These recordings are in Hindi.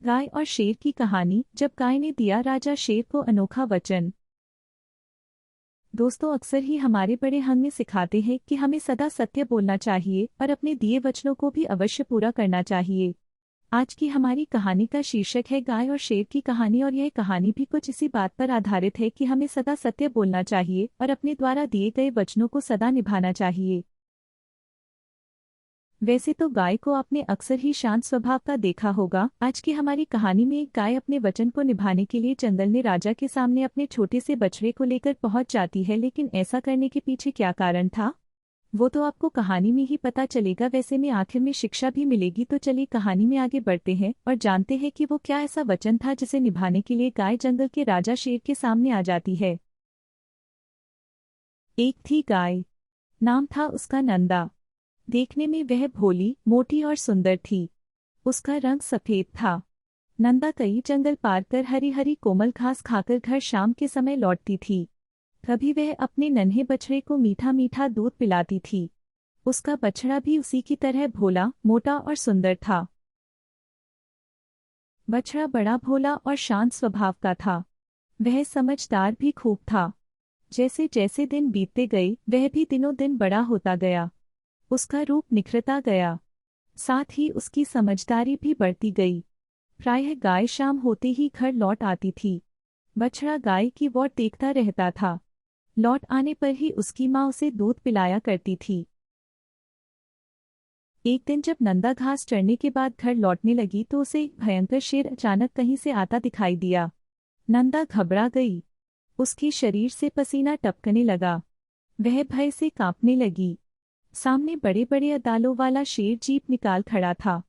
गाय और शेर की कहानी। जब गाय ने दिया राजा शेर को अनोखा वचन। दोस्तों, अक्सर ही हमारे बड़े हमें सिखाते हैं कि हमें सदा सत्य बोलना चाहिए और अपने दिए वचनों को भी अवश्य पूरा करना चाहिए। आज की हमारी कहानी का शीर्षक है गाय और शेर की कहानी, और यह कहानी भी कुछ इसी बात पर आधारित है कि हमें सदा सत्य बोलना चाहिए और अपने द्वारा दिए गए वचनों को सदा निभाना चाहिए। वैसे तो गाय को आपने अक्सर ही शांत स्वभाव का देखा होगा। आज की हमारी कहानी में एक गाय अपने वचन को निभाने के लिए जंगल में राजा के सामने अपने छोटे से बछड़े को लेकर पहुंच जाती है, लेकिन ऐसा करने के पीछे क्या कारण था वो तो आपको कहानी में ही पता चलेगा। वैसे में आखिर में शिक्षा भी मिलेगी, तो चलिए कहानी में आगे बढ़ते हैं और जानते हैं कि वो क्या ऐसा वचन था जिसे निभाने के लिए गाय जंगल के राजा शेर के सामने आ जाती है। एक थी गाय, नाम था उसका नंदा। देखने में वह भोली, मोटी और सुंदर थी। उसका रंग सफेद था। नंदा कई जंगल पार कर हरी हरी कोमल घास खाकर घर शाम के समय लौटती थी। कभी वह अपने नन्हे बछड़े को मीठा मीठा दूध पिलाती थी। उसका बछड़ा भी उसी की तरह भोला, मोटा और सुंदर था। बछड़ा बड़ा भोला और शांत स्वभाव का था। वह समझदार भी खूब था। जैसे जैसे दिन बीतते गए वह भी दिनों दिन बड़ा होता गया। उसका रूप निखरता गया, साथ ही उसकी समझदारी भी बढ़ती गई। प्रायः गाय शाम होते ही घर लौट आती थी। बछड़ा गाय की ओर देखता रहता था। लौट आने पर ही उसकी माँ उसे दूध पिलाया करती थी। एक दिन जब नंदा घास चरने के बाद घर लौटने लगी तो उसे एक भयंकर शेर अचानक कहीं से आता दिखाई दिया। नंदा घबरा गई। उसके शरीर से पसीना टपकने लगा। वह भय से कांपने लगी। सामने बड़े बड़े अदालों वाला शेर जीभ निकाल खड़ा था।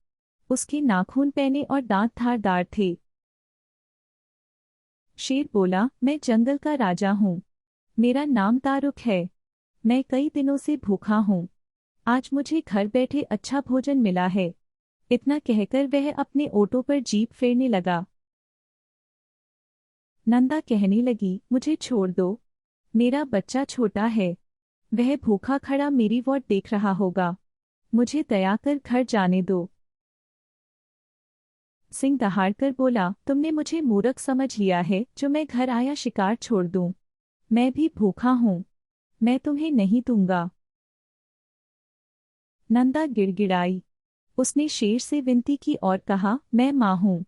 उसके नाखून पैने और दांत धारदार थे। शेर बोला, मैं जंगल का राजा हूँ। मेरा नाम तारुक है। मैं कई दिनों से भूखा हूँ। आज मुझे घर बैठे अच्छा भोजन मिला है। इतना कहकर वह अपने ओंठों पर जीभ फेरने लगा। नंदा कहने लगी, मुझे छोड़ दो। मेरा बच्चा छोटा है। वह भूखा खड़ा मेरी ओर देख रहा होगा। मुझे दया कर घर जाने दो। सिंह दहाड़कर बोला, तुमने मुझे मूर्ख समझ लिया है जो मैं घर आया शिकार छोड़ दूं। मैं भी भूखा हूँ। मैं तुम्हें नहीं दूंगा। नंदा गिड़गिड़ाई। उसने शेर से विनती की और कहा, मैं माँ हूँ।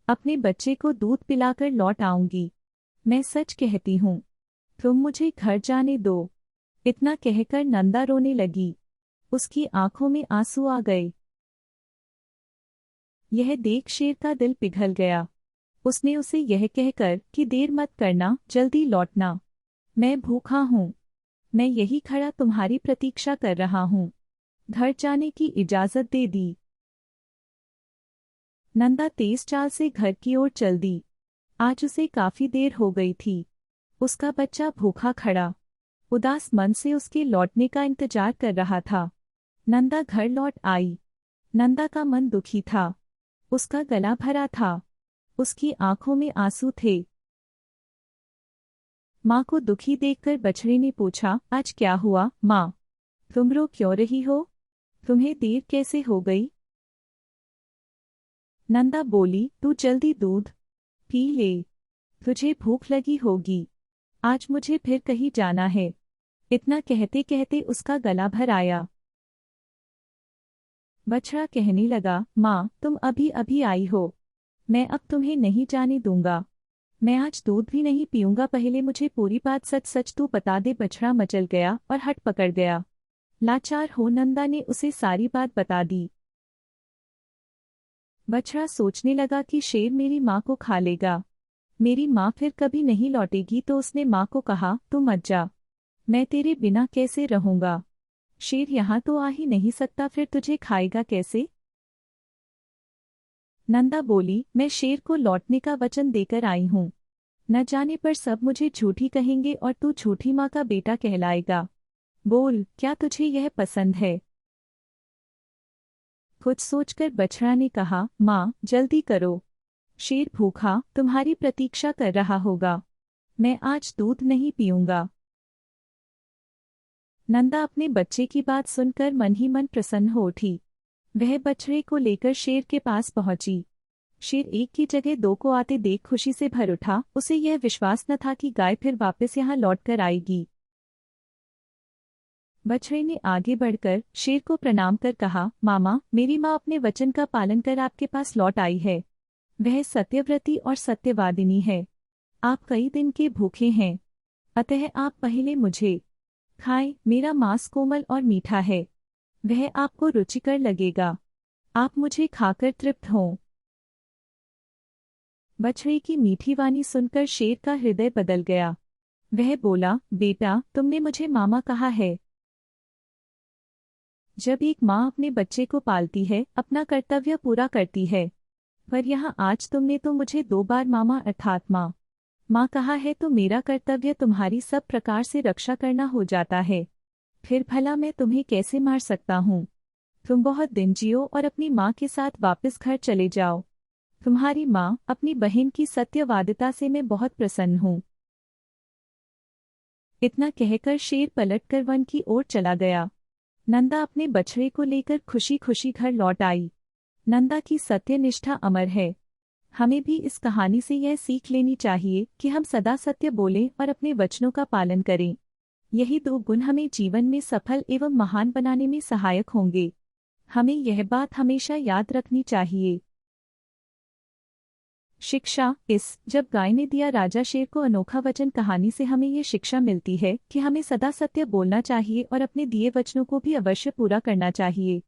अपने बच्चे को दूध पिलाकर लौट आऊंगी। मैं सच कहती हूँ। तुम मुझे घर जाने दो। इतना कहकर नंदा रोने लगी। उसकी आंखों में आंसू आ गए। यह देख शेर का दिल पिघल गया। उसने उसे यह कहकर कि देर मत करना, जल्दी लौटना। मैं भूखा हूँ। मैं यही खड़ा तुम्हारी प्रतीक्षा कर रहा हूँ। घर जाने की इजाजत दे दी। नंदा तेज चाल से घर की ओर चल दी। आज उसे काफी देर हो गई थी। उसका बच्चा भूखा खड़ा, उदास मन से उसके लौटने का इंतजार कर रहा था। नंदा घर लौट आई। नंदा का मन दुखी था। उसका गला भरा था। उसकी आंखों में आंसू थे। माँ को दुखी देखकर बछड़े ने पूछा, आज क्या हुआ माँ? तुम रो क्यों रही हो? तुम्हें देर कैसे हो गई? नंदा बोली, तू जल्दी दूध पी ले। तुझे भूख लगी होगी। आज मुझे फिर कहीं जाना है। इतना कहते कहते उसका गला भर आया। बछड़ा कहने लगा, माँ तुम अभी अभी आई हो। मैं अब तुम्हें नहीं जाने दूंगा। मैं आज दूध भी नहीं पीऊंगा। पहले मुझे पूरी बात सच सच तू बता दे। बछड़ा मचल गया और हट पकड़ गया। लाचार हो नंदा ने उसे सारी बात बता दी। बछड़ा सोचने लगा कि शेर मेरी माँ को खा लेगा। मेरी माँ फिर कभी नहीं लौटेगी। तो उसने माँ को कहा, तू मत जा। मैं तेरे बिना कैसे रहूंगा? शेर यहाँ तो आ ही नहीं सकता, फिर तुझे खाएगा कैसे? नंदा बोली, मैं शेर को लौटने का वचन देकर आई हूँ। न जाने पर सब मुझे झूठी कहेंगे और तू झूठी माँ का बेटा कहलाएगा। बोल, क्या तुझे यह पसंद है? कुछ सोचकर बछड़ा ने कहा, माँ जल्दी करो। शेर भूखा तुम्हारी प्रतीक्षा कर रहा होगा। मैं आज दूध नहीं पीऊंगा। नंदा अपने बच्चे की बात सुनकर मन ही मन प्रसन्न हो उठी। वह बछड़े को लेकर शेर के पास पहुंची। शेर एक की जगह दो को आते देख खुशी से भर उठा। उसे यह विश्वास न था कि गाय फिर वापस यहाँ लौटकर आएगी। बछड़े ने आगे बढ़कर शेर को प्रणाम कर कहा, मामा, मेरी माँ अपने वचन का पालन कर आपके पास लौट आई है। वह सत्यव्रती और सत्यवादिनी है। आप कई दिन के भूखे हैं, अतः आप पहले मुझे खाएं। मेरा मांस कोमल और मीठा है, वह आपको रुचिकर लगेगा। आप मुझे खाकर तृप्त हों। बछड़े की मीठी वाणी सुनकर शेर का हृदय बदल गया। वह बोला, बेटा, तुमने मुझे मामा कहा है। जब एक माँ अपने बच्चे को पालती है, अपना कर्तव्य पूरा करती है, पर यहाँ आज तुमने तो मुझे 2 बार मामा अर्थात माँ कहा है, तो मेरा कर्तव्य तुम्हारी सब प्रकार से रक्षा करना हो जाता है। फिर भला मैं तुम्हें कैसे मार सकता हूँ? तुम बहुत दिन जियो और अपनी माँ के साथ वापस घर चले जाओ। तुम्हारी माँ, अपनी बहन की सत्यवादिता से मैं बहुत प्रसन्न हूँ। इतना कहकर शेर पलटकर वन की ओर चला गया। नंदा अपने बछड़े को लेकर खुशी खुशी घर लौट आई। नंदा की सत्यनिष्ठा अमर है। हमें भी इस कहानी से यह सीख लेनी चाहिए कि हम सदा सत्य बोलें और अपने वचनों का पालन करें। यही 2 गुण हमें जीवन में सफल एवं महान बनाने में सहायक होंगे। हमें यह बात हमेशा याद रखनी चाहिए। शिक्षा। जब गाय ने दिया राजा शेर को अनोखा वचन कहानी से हमें ये शिक्षा मिलती है कि हमें सदा सत्य बोलना चाहिए और अपने दिए वचनों को भी अवश्य पूरा करना चाहिए।